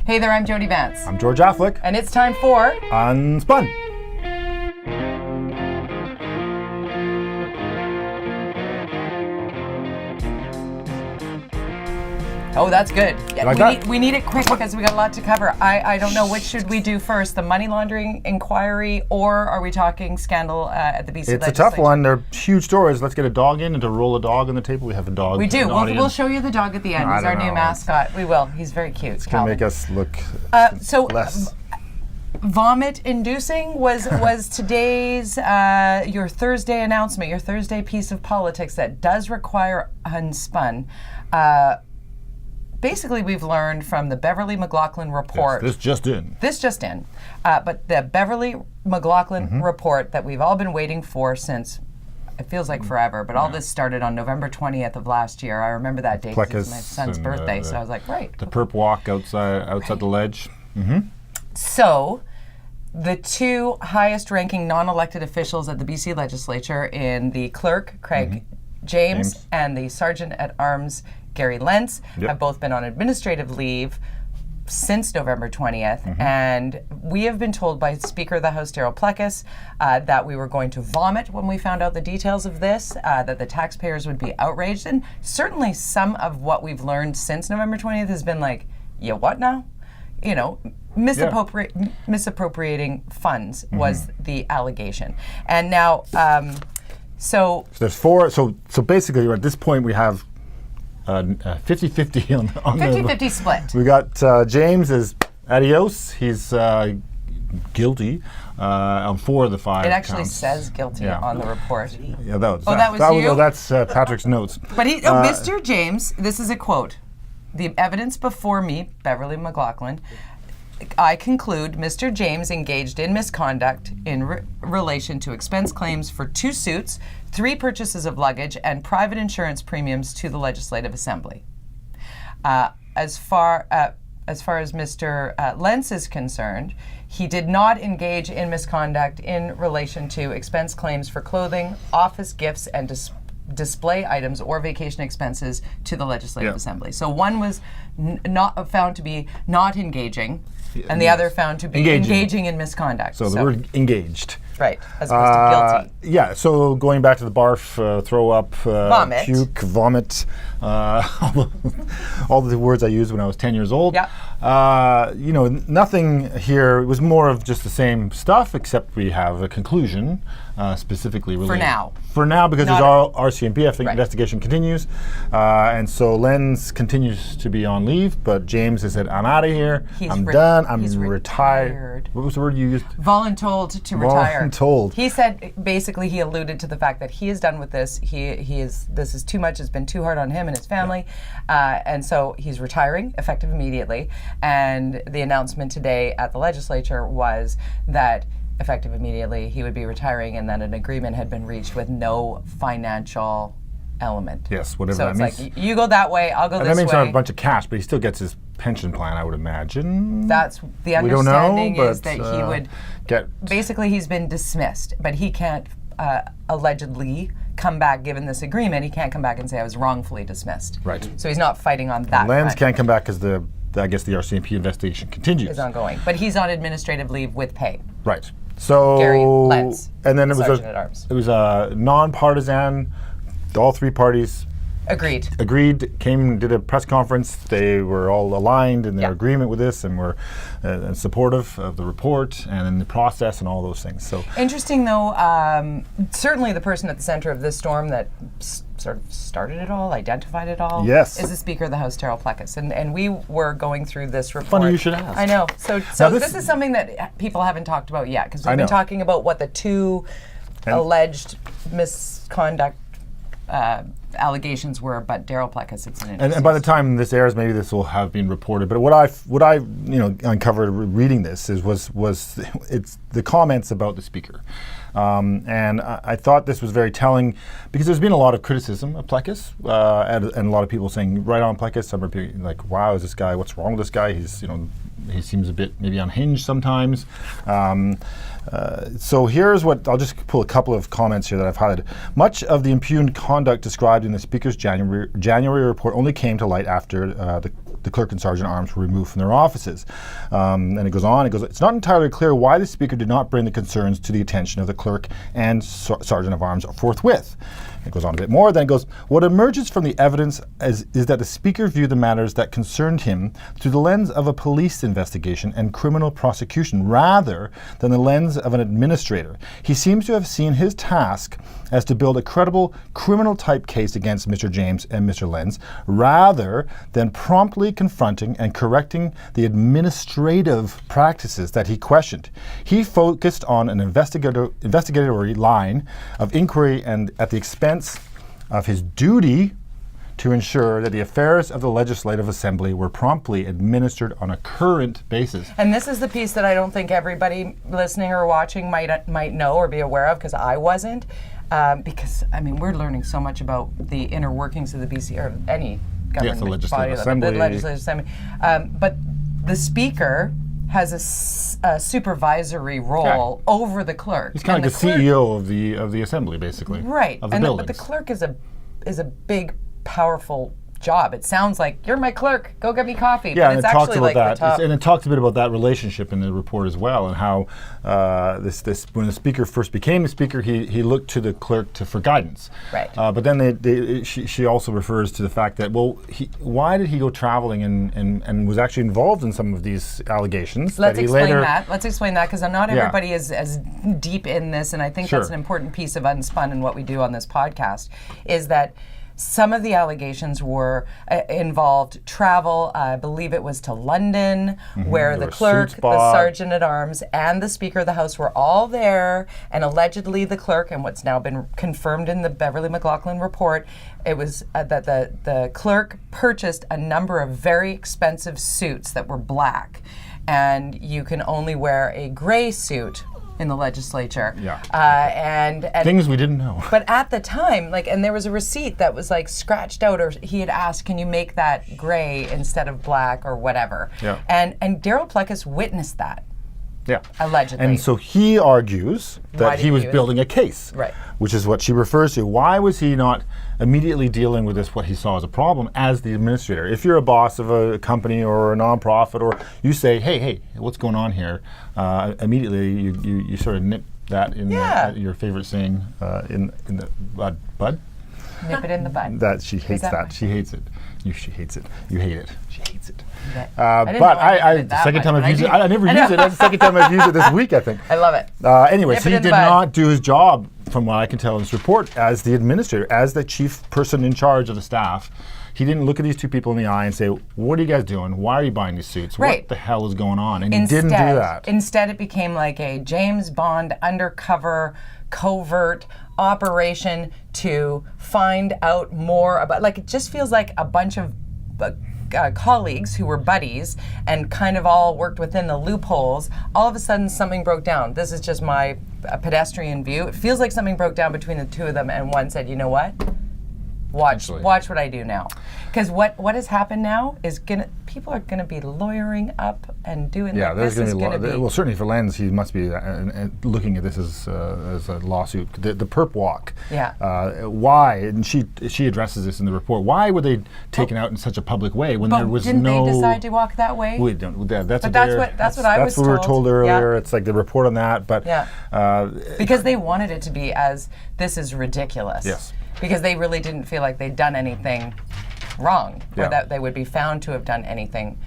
Hey there, I'm Jody Vance. I'm George Affleck. And it's time for UnSpun. Oh, that's good. Like we need it quick because we got a lot to cover. I don't know, which should we do first, the money laundering inquiry, or are we talking scandal at the BC It's a tough one. They're huge stories. Let's get a dog in and to roll a dog on the table. We have a dog. We do. We'll show you the dog at the end. He's our new mascot. We will. He's very cute. It's going to make us look less. Vomit-inducing was today's your Thursday announcement, your Thursday piece of politics that does require UnSpun. Basically, we've learned from the Beverly McLaughlin report. Yes, this just in. But the Beverly McLaughlin report that we've all been waiting for since, it feels like forever, but all this started on November 20th of last year. I remember that date because it's my son's birthday, so I was like, right. The perp walk outside the ledge. So, the two highest-ranking non-elected officials at the BC legislature in the clerk, Craig James, and the sergeant-at-arms, Gary Lentz, have both been on administrative leave since November 20th, and we have been told by Speaker of the House, Darryl Plecas, that we were going to vomit when we found out the details of this, that the taxpayers would be outraged, and certainly some of what we've learned since November 20th has been like, yeah, what now? You know, misappropriating funds was the allegation. And now, so there's four, so basically at this point we have 50-50 on 50-50 split. We got James is adios. He's guilty on 4 of the 5 It actually counts. says guilty on the report. Yeah, that was you? No, that's Patrick's notes. But Mr. James, this is a quote. The evidence before me, Beverly McLaughlin, I conclude Mr. James engaged in misconduct in relation to expense claims for 2 suits, 3 purchases of luggage, and private insurance premiums to the Legislative Assembly. As far as Mr. Lentz is concerned, he did not engage in misconduct in relation to expense claims for clothing, office gifts, and display items or vacation expenses to the Legislative Assembly. So one was not found to be not engaging, and the other found to be engaging in misconduct. So the word engaged. Right, as opposed to guilty. Yeah, so going back to the barf, throw up, vomit. Puke, vomit, all the words I used when I was 10 years old. Yeah. Nothing here. It was more of just the same stuff, except we have a conclusion specifically related. For now, because our RCMP investigation continues. And so Lenz continues to be on leave, but James has said, I'm out of here. I'm done. I'm retired. What was the word you used? Voluntold to retire. Voluntold. He said, basically, he alluded to the fact that he is done with this. This is too much. It's been too hard on him and his family. And so he's retiring, effective immediately. And the announcement today at the legislature was that effective immediately, he would be retiring, and that an agreement had been reached with no financial element. Yes, whatever so that means. So it's like, you go that way, I'll go this way. That means not a bunch of cash, but he still gets his pension plan, I would imagine. That's the understanding, is that he would get. Basically, he's been dismissed, but he can't allegedly come back, given this agreement. He can't come back and say I was wrongfully dismissed. Right. So he's not fighting on that. Lenz can't come back because I guess the RCMP investigation continues. Is ongoing, but he's on administrative leave with pay. Right. So Gary Lentz, and then it was a non-partisan. All 3 parties agreed. Came, did a press conference. They were all aligned in their agreement with this, and were supportive of the report and in the process and all those things. So interesting, though. Certainly, the person at the center of this storm that sort of started it all, identified it all, is the Speaker of the House, Darryl Plecas, and we were going through this report. Funny you should ask. I know. So this is something that people haven't talked about yet, because we've been talking about what the 2 alleged misconduct allegations were, but Darryl Plecas, it's an interesting. And by the time this airs, maybe this will have been reported. But what I uncovered reading this was it's the comments about the speaker, and I thought this was very telling, because there's been a lot of criticism of Plecas, and a lot of people saying, right on Plecas. Some are like, wow, is this guy? What's wrong with this guy? He seems a bit maybe unhinged sometimes. So here's what, I'll just pull a couple of comments here that I've highlighted. Much of the impugned conduct described in the Speaker's January report only came to light after the the clerk and sergeant at arms were removed from their offices. And it goes on, it's not entirely clear why the Speaker did not bring the concerns to the attention of the clerk and sergeant of arms forthwith. It goes on a bit more, then it goes, what emerges from the evidence is that the Speaker viewed the matters that concerned him through the lens of a police investigation and criminal prosecution rather than the lens of an administrator. He seems to have seen his task as to build a credible criminal-type case against Mr. James and Mr. Lenz rather than promptly confronting and correcting the administrative practices that he questioned. He focused on an investigatory line of inquiry and at the expense of his duty to ensure that the affairs of the Legislative Assembly were promptly administered on a current basis. And this is the piece that I don't think everybody listening or watching might know or be aware of, because I wasn't. Because, I mean, we're learning so much about the inner workings of the BC, or any government the Legislative body, Assembly. the Legislative Assembly. But the Speaker has a supervisory role over the clerk. He's kind of the CEO of the Assembly, basically. Right. Of the buildings. But the clerk is a big, powerful job. It sounds like, you're my clerk, go get me coffee. Yeah, but and it's it talks actually about like that. And it talks a bit about that relationship in the report as well, and how this when the Speaker first became the Speaker, he looked to the clerk for guidance. Right. But then she also refers to the fact that, well, why did he go traveling and was actually involved in some of these allegations? Let's explain that. Let's explain that, because not everybody is as deep in this, and I think Sure. that's an important piece of UnSpun and what we do on this podcast, is that some of the allegations were involved travel. I believe it was to London, where the clerk, the sergeant at arms, and the Speaker of the House were all there, and allegedly the clerk, and what's now been confirmed in the Beverly McLaughlin report, it was that the clerk purchased a number of very expensive suits that were black, and you can only wear a gray suit in the legislature. Yeah. And things we didn't know. But at the time, and there was a receipt that was scratched out, or he had asked, can you make that gray instead of black or whatever? Yeah. And Daryl Pleckus witnessed that. Yeah. Allegedly. And so he argues that he was building a case, right, which is what she refers to. Why was he not immediately dealing with what he saw as a problem as the administrator? If you're a boss of a company or a nonprofit, or you say, hey, what's going on here? Immediately you sort of nip that in your favorite saying in the bud? Nip it in the bud. That she hates that. She hates it. She hates it. You hate it. She hates it. But the second time I've used it, I never used it. That's the second time I've used it this week, I think. I love it. Anyways, he did not do his job, from what I can tell in this report, as the administrator, as the chief person in charge of the staff. He didn't look at these two people in the eye and say, what are you guys doing? Why are you buying these suits? Right. What the hell is going on? And he didn't do that. Instead, it became like a James Bond undercover, covert operation to find out more about, it just feels like a bunch of colleagues who were buddies and kind of all worked within the loopholes. All of a sudden, something broke down. This is just my pedestrian view. It feels like something broke down between the two of them, and one said, you know what? Watch what I do now. Because what has happened now is people are gonna be lawyering up and doing there's gonna be well, certainly for Lenz, he must be looking at this as a lawsuit. The perp walk. Yeah. Why? And she addresses this in the report. Why were they taken out in such a public way when there was didn't they decide to walk that way? We don't. That's what I was told. That's what we were told earlier. Yeah. It's like the report on that, but because they wanted it to be as this is ridiculous. Yes. Because they really didn't feel like they'd done anything wrong, or that they would be found to have done anything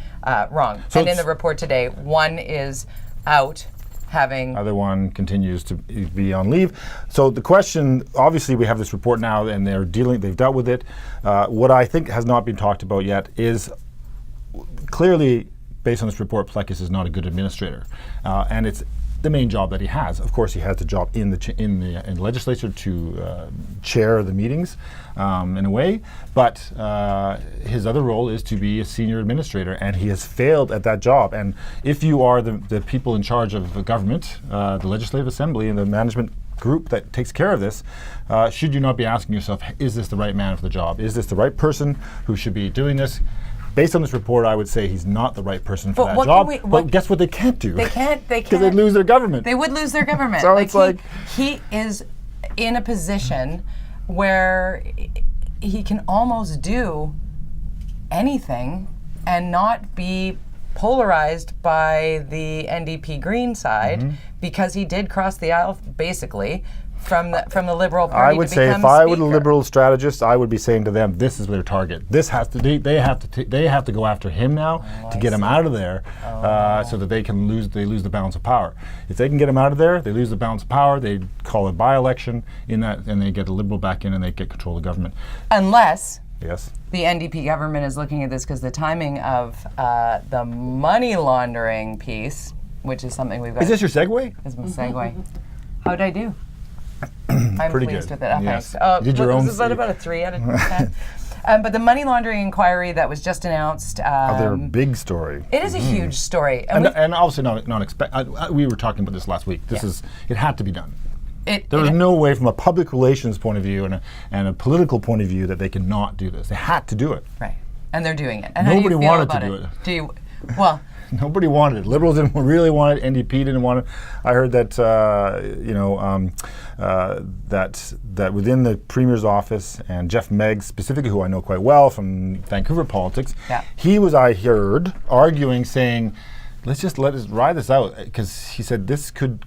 wrong. So and in the report today, one is out having... Other one continues to be on leave. So the question, obviously we have this report now and they've dealt with it. What I think has not been talked about yet is clearly, based on this report, Pleckus is not a good administrator. And it's the main job that he has. Of course, he has the job in the legislature to chair the meetings in a way, but his other role is to be a senior administrator, and he has failed at that job. And if you are the people in charge of the government, the Legislative Assembly and the management group that takes care of this, should you not be asking yourself, is this the right man for the job? Is this the right person who should be doing this? Based on this report, I would say he's not the right person for that job. But guess what they can't do? They can't. Because they'd lose their government. They would lose their government. So it's he is in a position where he can almost do anything and not be polarized by the NDP Green side, because he did cross the aisle basically from the Liberal Party. I would to say become if I were the Speaker. Liberal strategist, I would be saying to them, this is their target. This has to they have to go after him now to get him out of there, so that they lose the balance of power. If they can get him out of there, they lose the balance of power. They call a by-election in that, and they get the Liberal back in, and they get control of the government. Unless Yes. the NDP government is looking at this, because the timing of the money laundering piece, which is something we've got. Is this your segue? Is my segue. How'd I do? I'm Pretty pleased good. with it. Oh, Yes. thanks. You did your own This is about a 3 out of 10. But the money laundering inquiry that was just announced. They're a big story. It is a huge story. And obviously not expect. We were talking about this last week. It had to be done. There was no way, from a public relations point of view and a political point of view, that they could not do this. They had to do it. Right. And they're doing it. And Nobody how do you feel wanted about to do it. Do you? Well. Nobody wanted it. Liberals didn't really want it. NDP didn't want it. I heard that that within the Premier's office, and Jeff Meggs specifically, who I know quite well from Vancouver politics, he was, I heard, arguing, saying, let's just let us ride this out, because he said this could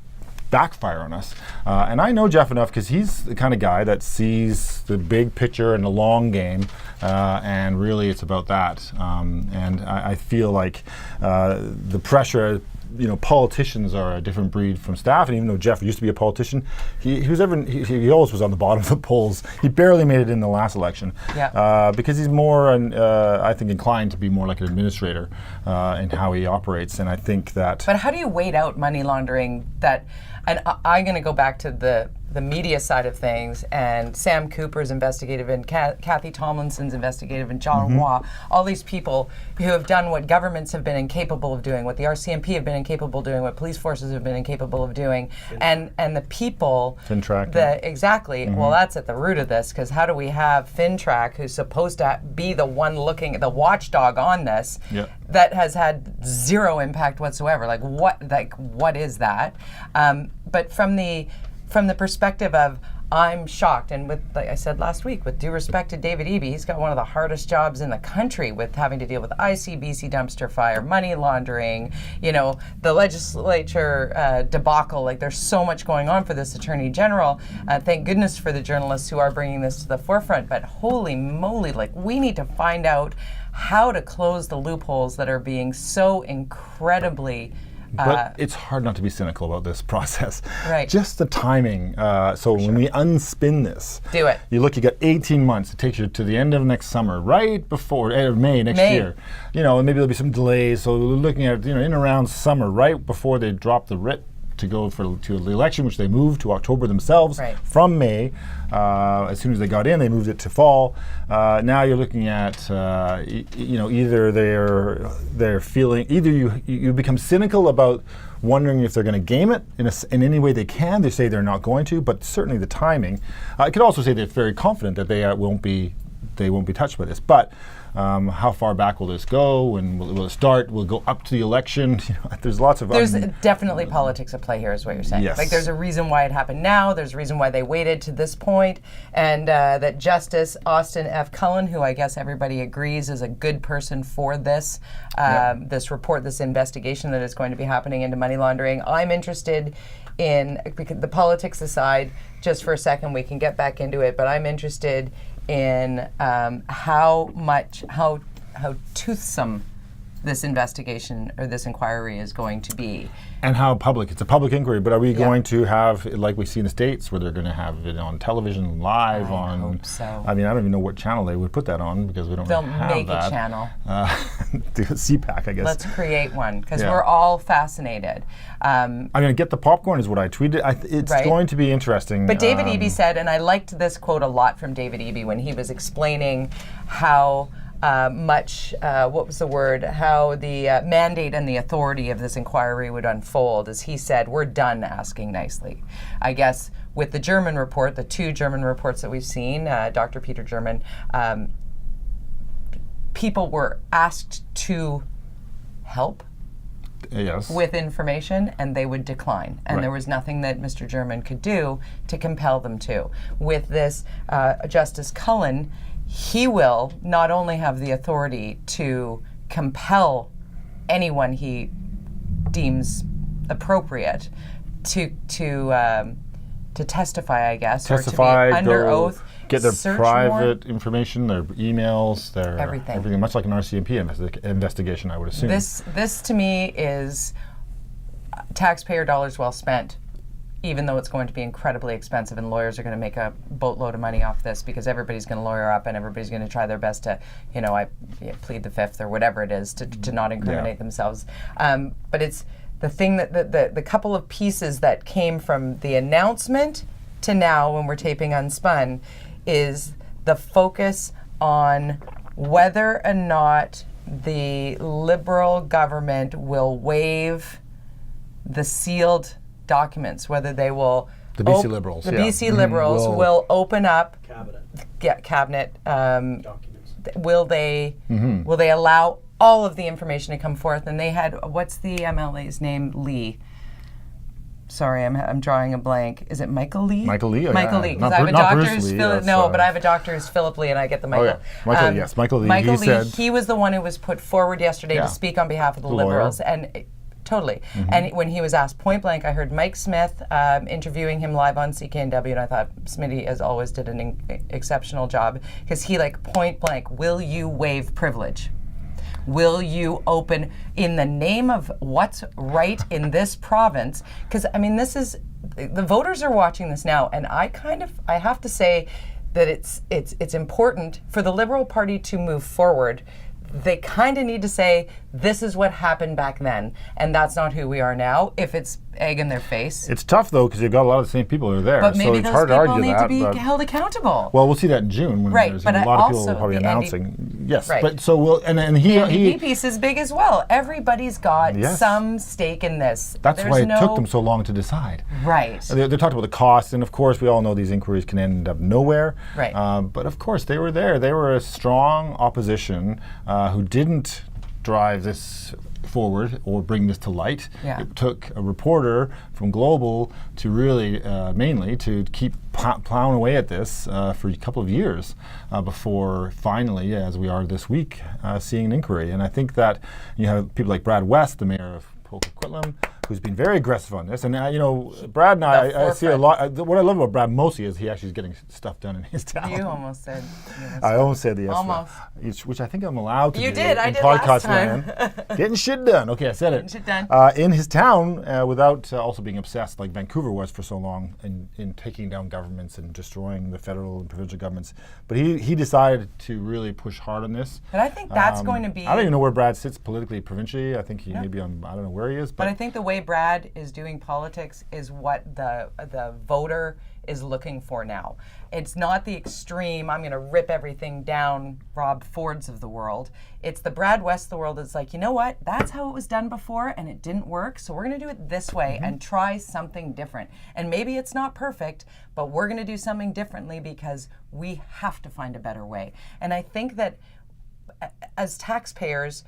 backfire on us. And I know Jeff enough, because he's the kind of guy that sees the big picture and the long game, and really it's about that. And I feel like the pressure, politicians are a different breed from staff, and even though Jeff used to be a politician, he always was on the bottom of the polls. He barely made it in the last election, because he's more, I think, inclined to be more like an administrator in how he operates. And I think that. But how do you wait out money laundering? And I'm going to go back to the media side of things, and Sam Cooper's investigative, and Kathy Tomlinson's investigative, and John Roy, all these people who have done what governments have been incapable of doing, what the RCMP have been incapable of doing, what police forces have been incapable of doing, and the people. FinTrack. Exactly. Well, that's at the root of this, because how do we have FinTrack, who's supposed to be the one looking at the watchdog on this, that has had zero impact whatsoever? What is that? But from the perspective of, I'm shocked, and with, like I said last week, with due respect to David Eby, he's got one of the hardest jobs in the country, with having to deal with ICBC dumpster fire, money laundering, the legislature debacle. There's so much going on for this Attorney General. Thank goodness for the journalists who are bringing this to the forefront, but holy moly, we need to find out how to close the loopholes that are being so incredibly. But it's hard not to be cynical about this process. Right. Just the timing. When we unspin this, do it. You got 18 months. It takes you to the end of next summer, right before May next year. And maybe there'll be some delays. So we're looking at in around summer, right before they drop the writ to go to the election, which they moved to October themselves from May. As soon as they got in, they moved it to fall. Now you're looking at either they're feeling, either you become cynical about wondering if they're going to game it in any way they can. They say they're not going to, but certainly the timing. I could also say they're very confident that they won't be touched by this, but. How far back will this go, and will it start? Will it go up to the election? There's lots of. There's definitely politics at play here, is what you're saying. Yes. There's a reason why it happened now. There's a reason why they waited to this point, and that Justice Austin F. Cullen, who I guess everybody agrees is a good person for this, this report, this investigation that is going to be happening into money laundering. I'm interested in, because the politics aside, just for a second, we can get back into it, but I'm interested in how toothsome this investigation or this inquiry is going to be. And how public. It's a public inquiry, but are we going to have, like we see in the States, where they're going to have it on television, live I hope so. I mean, I don't even know what channel they would put that on, because we don't have that. They'll make a channel. The CPAC, I guess. Let's create one, because we're all fascinated. I'm going to get the popcorn is what I tweeted. It's going to be interesting. But David Eby said, and I liked this quote a lot from David Eby when he was explaining how what was the word, how the mandate and the authority of this inquiry would unfold. As he said, we're done asking nicely. I guess with the German report, the 2 German reports that we've seen, Dr. Peter German, people were asked to help with information, and they would decline. And there was nothing that Mr. German could do to compel them to. With this Justice Cullen, he will not only have the authority to compel anyone he deems appropriate to testify, I guess, Testify, or to be under go oath, get their search private information, their emails, their everything, much like an RCMP investigation, I would assume. This to me is taxpayer dollars well spent, even though it's going to be incredibly expensive, and lawyers are going to make a boatload of money off this because everybody's going to lawyer up and everybody's going to try their best to, plead the fifth or whatever it is to not incriminate themselves. But it's the thing that the couple of pieces that came from the announcement to now when we're taping Unspun is the focus on whether or not the Liberal government will waive the sealed documents, whether they will. The BC Liberals. The BC Liberals will open up cabinet documents. Will they allow all of the information to come forth? And they had, what's the MLA's name? Lee. Sorry, I'm drawing a blank. Is it Michael Lee? Michael Lee. Michael Lee. Because I have a doctor who's Philip. No, but I have a doctor who's Philip Lee, and I get the Michael. Oh, yeah. Michael. Yes, Michael Lee. Michael Lee. He was the one who was put forward yesterday to speak on behalf of the Liberals, and. Totally. And when he was asked point blank, I heard Mike Smith interviewing him live on CKNW, and I thought Smitty, as always, did an exceptional job, because he, point blank, will you waive privilege? Will you open in the name of what's right in this province? Because, this is, the voters are watching this now, and I have to say that it's important for the Liberal Party to move forward. They kind of need to say, this is what happened back then, and that's not who we are now, if it's egg in their face. It's tough, though, because you've got a lot of the same people who are there. But maybe so it's those hard people to argue need that, to be held accountable. Well, we'll see that in June when there's a lot of people probably announcing. Yes, right. But so we'll, and the NDP piece is big as well. Everybody's got some stake in this. That's why it took them so long to decide. Right. They talked about the costs, and of course, we all know these inquiries can end up nowhere. Right. But of course, they were there. They were a strong opposition who didn't drive this forward or bring this to light. Yeah. It took a reporter from Global to really, mainly, to keep plowing away at this for a couple of years before finally, as we are this week, seeing an inquiry. And I think that you have people like Brad West, the mayor of Coquitlam, who's been very aggressive on this. And, Brad and I see a lot. What I love about Brad mostly is he actually is getting stuff done in his town. You almost said. I almost said the yes. Almost. Which I think I'm allowed to do. You did. I did podcast last time. Getting shit done. Okay, I said it. Getting shit done. In his town, without also being obsessed like Vancouver was for so long in taking down governments and destroying the federal and provincial governments. But he decided to really push hard on this. But I think that's going to be. I don't even know where Brad sits politically, provincially. I think he may be on. I don't know where he is. But I think the way Brad is doing politics is what the voter is looking for now. It's not the extreme, I'm going to rip everything down, Rob Fords of the world. It's the Brad West of the world that's like, you know what, that's how it was done before and it didn't work, so we're going to do it this way and try something different. And maybe it's not perfect, but we're going to do something differently because we have to find a better way. And I think that as taxpayers,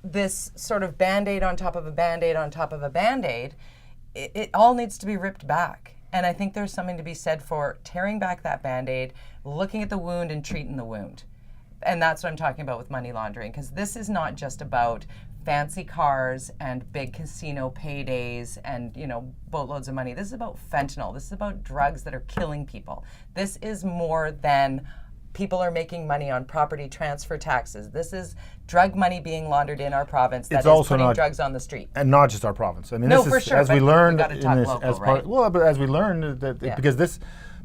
this sort of Band-Aid on top of a Band-Aid on top of a Band-Aid, it all needs to be ripped back. And I think there's something to be said for tearing back that Band-Aid, looking at the wound and treating the wound. And that's what I'm talking about with money laundering, because this is not just about fancy cars and big casino paydays and, boatloads of money. This is about fentanyl. This is about drugs that are killing people. This is more than people are making money on property transfer taxes. This is drug money being laundered in our province that is putting drugs on the street. And not just our province. I mean, no, this for is, sure. as we learned in this, local, as part, right? well, but as we learned that because this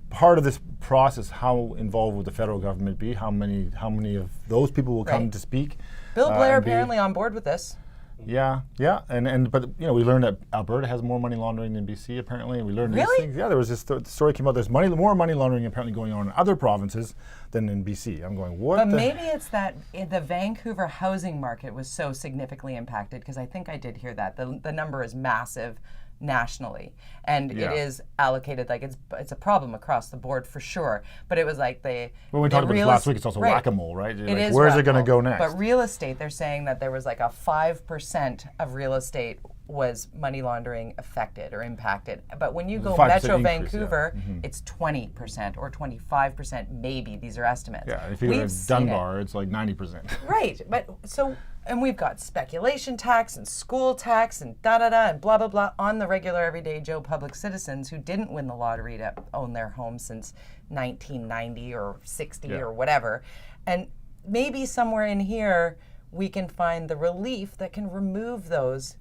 part of this process, how involved would the federal government be? How many of those people will come to speak? Bill Blair apparently on board with this. Yeah, but we learned that Alberta has more money laundering than BC apparently, and we learned these things. Yeah, there was this story came out. There's more money laundering apparently going on in other provinces than in BC. I'm going, what? But maybe it's that the Vancouver housing market was so significantly impacted, because I think I did hear that the number is massive nationally, and it is allocated like it's a problem across the board for sure. But it was like when we talked about this last week, it's also whack-a-mole, right? It is. Where's it going to go next? But real estate, they're saying that there was like a 5% of real estate was money laundering affected or impacted. But when you go 5% Metro increase, Vancouver, it's 20% or 25%, maybe. These are estimates. Yeah, if you go to Dunbar, it's like 90%. Right, but so, and we've got speculation tax and school tax and da-da-da and blah, blah, blah on the regular everyday Joe public citizens who didn't win the lottery to own their home since 1990 or 60 or whatever. And maybe somewhere in here we can find the relief that can remove those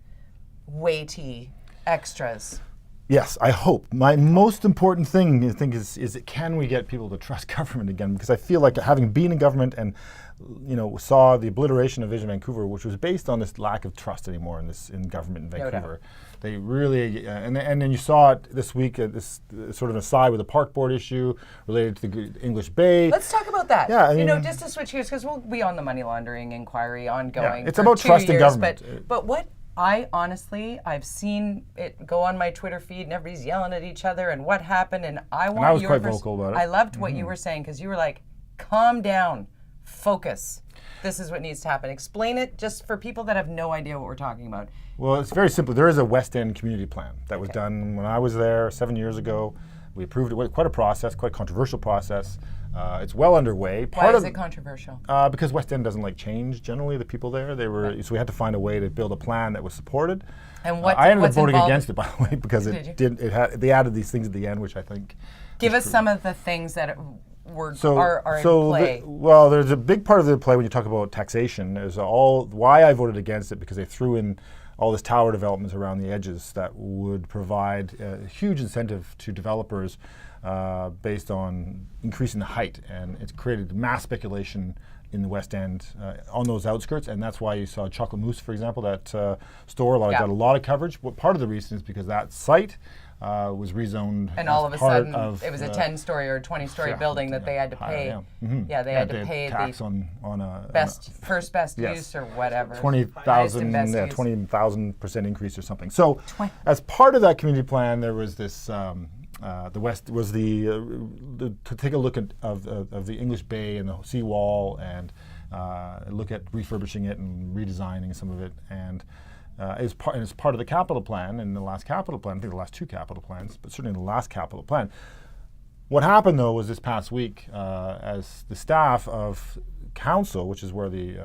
weighty extras. Yes, I hope. My most important thing, I think, is can we get people to trust government again? Because I feel like having been in government and, saw the obliteration of Vision Vancouver, which was based on this lack of trust anymore in government in Vancouver. They really, and then you saw it this week, this sort of aside with the park board issue related to the English Bay. Let's talk about that. Yeah, I mean, just to switch gears, because we'll be on the money laundering inquiry ongoing. Yeah, it's for about 2 trust in years, government. But what I've seen it go on my Twitter feed and everybody's yelling at each other and what happened, and I want I was your quite vocal about it. I loved what you were saying, because you were like, calm down, focus. This is what needs to happen. Explain it just for people that have no idea what we're talking about. Well, it's very simple. There is a West End community plan that was done when I was there 7 years ago. We approved it. Quite a process, quite a controversial process. It's well underway. Why is it controversial? Because West End doesn't like change. Generally, the people there, so we had to find a way to build a plan that was supported. And I ended up voting against it, by the way, because they added these things at the end, which I think. Give us some of the things that are in play. Well, there's a big part of the play when you talk about taxation. Is why I voted against it, because they threw in all this tower developments around the edges that would provide a huge incentive to developers based on increasing the height, and it's created mass speculation in the West End on those outskirts, and that's why you saw Chocolate Mousse, for example, that store got a lot of coverage. But part of the reason is because that site was rezoned, and all of a sudden it was a 10-story or 20-story building that they had to pay. They had to pay tax the on first best use or whatever. 20,000% increase or something. So, as part of that community plan, there was this. The West was to take a look at of the English Bay and the seawall and look at refurbishing it and redesigning some of it, and it's part of the capital plan and the last capital plan. I think the last two capital plans, but certainly the last capital plan. What happened though was this past week, as the staff of council, which is where the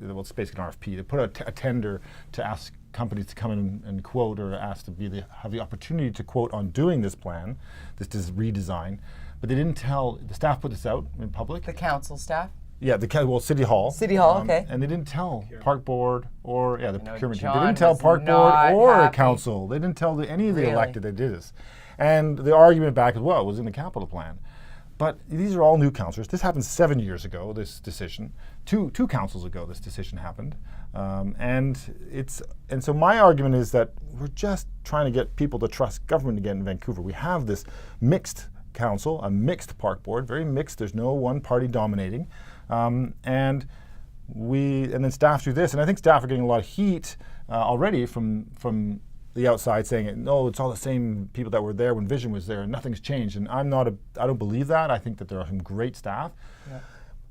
it's basically an RFP, they put out a tender to ask companies to come in and quote, or ask to have the opportunity to quote on doing this plan, this redesign, but they didn't tell, the staff put this out in public. The council staff? Yeah, City Hall. City Hall, okay. And they didn't tell Park Board or, the procurement team. They John didn't tell Park Board or happy. council. They didn't tell any of the elected they did this. And the argument back as well was in the capital plan. But these are all new councillors. This happened 7 years ago, this decision. Two councils ago, this decision happened. And so my argument is that we're just trying to get people to trust government again in Vancouver. We have this mixed council, a mixed park board, very mixed. There's no one party dominating. And then staff do this. And I think staff are getting a lot of heat already from the outside saying, no, it's all the same people that were there when Vision was there and nothing's changed. And I don't believe that. I think that there are some great staff. Yeah.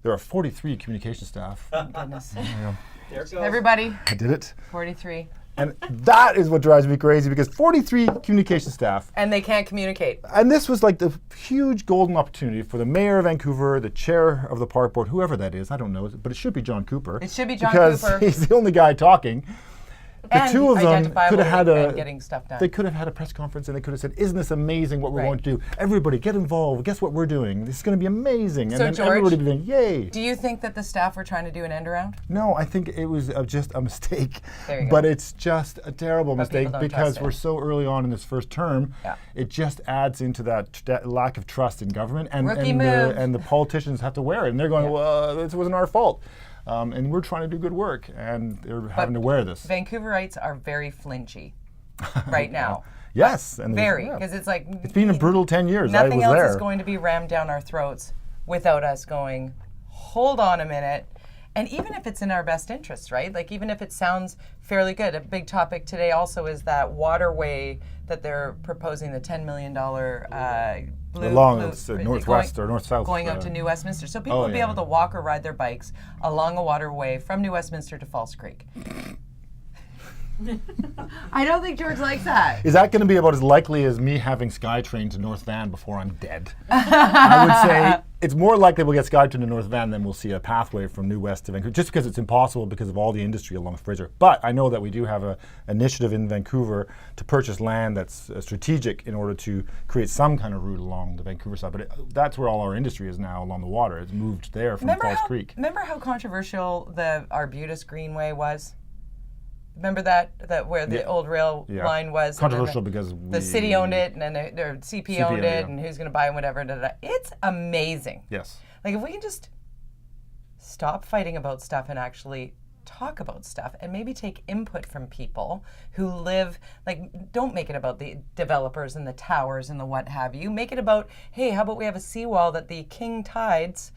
There are 43 communication staff. Thank goodness. There it goes. Everybody. I did it. 43. And that is what drives me crazy, because 43 communication staff. And they can't communicate. And this was like the huge golden opportunity for the mayor of Vancouver, the chair of the park board, whoever that is, I don't know, but it should be John Cooper. It should be John Cooper. Because he's the only guy talking. The two of them could have had getting stuff done. They could have had a press conference and they could have said, "Isn't this amazing what we're going to do? Everybody get involved. Guess what we're doing? This is going to be amazing." So and then George, everybody would be going, "Yay!" Do you think that the staff were trying to do an end around? No, I think it was just a mistake. There you go. But it's just a terrible mistake because trust we're so early on in this first term. Yeah. It just adds into that lack of trust in government, and the politicians have to wear it, and they're going, "Well, this wasn't our fault." And we're trying to do good work, and they're having to wear this. Vancouverites are very flinchy right now. Yes. And very, because it's like... It's been a brutal 10 years. Nothing else is going to be rammed down our throats without us going, hold on a minute. And even if it's in our best interest, right? Like even if it sounds fairly good. A big topic today also is that waterway that they're proposing, the $10 million northwest or north-south. Going out to New Westminster. So people will be able to walk or ride their bikes along a waterway from New Westminster to False Creek. I don't think George likes that. Is that going to be about as likely as me having SkyTrain to North Van before I'm dead? I would say it's more likely we'll get SkyTrain to North Van than we'll see a pathway from New West to Vancouver, just because it's impossible because of all the industry along Fraser. But I know that we do have an initiative in Vancouver to purchase land that's strategic in order to create some kind of route along the Vancouver side. But that's where all our industry is now, along the water. It's moved there from Falls Creek. Remember how controversial the Arbutus Greenway was? Remember that where the old rail line was? Controversial because the city owned it, and then the CP owned it, and who's going to buy and whatever. It's amazing. Yes. Like, if we can just stop fighting about stuff and actually talk about stuff, and maybe take input from people who live, like, don't make it about the developers and the towers and the what have you. Make it about, hey, how about we have a seawall that the king tides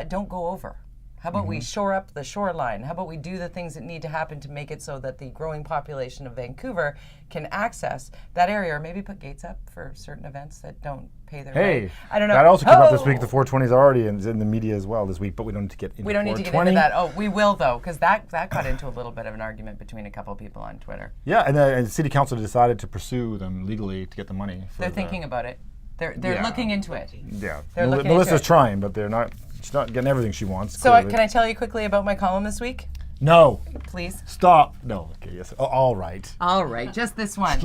don't go over? How about we shore up the shoreline? How about we do the things that need to happen to make it so that the growing population of Vancouver can access that area, or maybe put gates up for certain events that don't pay their way. I don't know. That also came up this week. The 420 is already in the media as well this week, but we don't need to get into 420. We don't need to get into that. Oh, we will, though, because that got into a little bit of an argument between a couple people on Twitter. Yeah, and the City Council decided to pursue them legally to get the money. They're thinking about it. They're looking into it. Yeah. Melissa's trying, but she's not getting everything she wants. So can I tell you quickly about my column this week? No. Please. Stop. No. Okay, yes. All right. All right, just this once.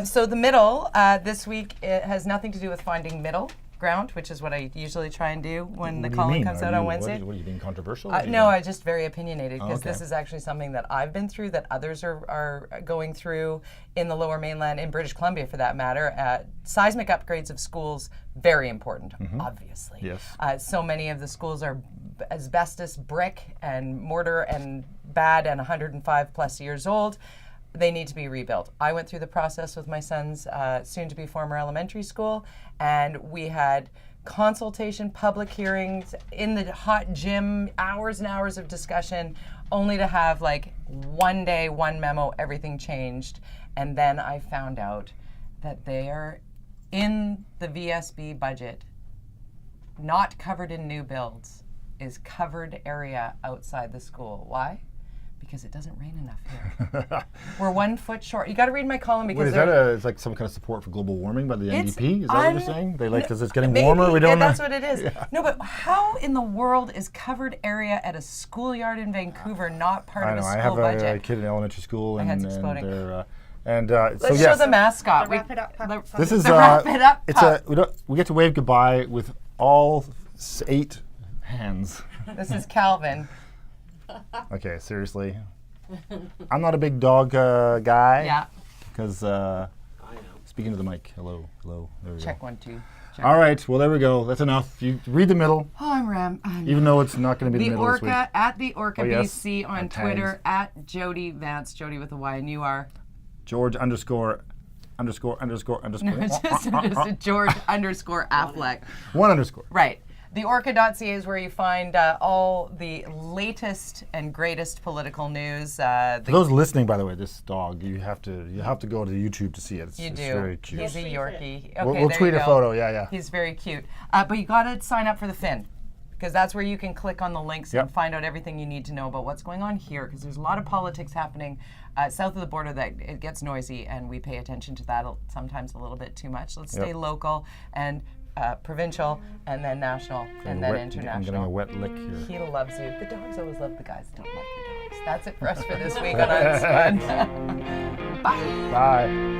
So the middle this week, it has nothing to do with finding middle ground, which is what I usually try and do when the column comes out on Wednesday. What are you being controversial? No, I'm just very opinionated, because this is actually something that I've been through, that others are going through in the Lower Mainland, in British Columbia for that matter. Seismic upgrades of schools, very important, obviously. Yes. So many of the schools are asbestos, brick, and mortar, and bad, and 105 plus years old. They need to be rebuilt. I went through the process with my son's soon-to-be former elementary school, and we had consultation, public hearings, in the hot gym, hours and hours of discussion, only to have, like, one day, one memo, everything changed. And then I found out that they are in the VSB budget, not covered in new builds, is covered area outside the school. Why? Because it doesn't rain enough here. We're 1 foot short. You got to read my column, because it's like some kind of support for global warming by the NDP? Is that what you're saying? They because it's getting maybe, warmer. We don't know. That's what it is. Yeah. No, but how in the world is covered area at a schoolyard in Vancouver not part of a school budget? I have a kid in elementary school, and exploding. Let's show the mascot. Wrap it up. This is wrap it up. we get to wave goodbye with all 8 hands. This is Calvin. Okay, seriously. I'm not a big dog guy. Yeah. Because speaking to the mic. Hello. There we Check go. 1, 2. All right. Well, there we go. That's enough. You read the middle. Oh, I'm even though it's not going to be the middle Orca, this week. at the Orca BC on and Twitter, at Jody Vance, Jody with a Y, and you are? George ____. No, just George _Affleck. 1 _. Right. The Orca.ca is where you find all the latest and greatest political news. For those listening, by the way, this dog, you have to go to YouTube to see it. It's very cute. He's a Yorkie. Okay, we'll tweet a photo. Yeah. He's very cute. But you got to sign up for the Fin, because that's where you can click on the links and find out everything you need to know about what's going on here, because there's a lot of politics happening south of the border that it gets noisy, and we pay attention to that sometimes a little bit too much. Let's stay local and provincial, and then national, and then international. I'm getting a wet lick here. He loves you. The dogs always love the guys that don't like the dogs. That's it for us for this week on UnSpun. Bye. Bye.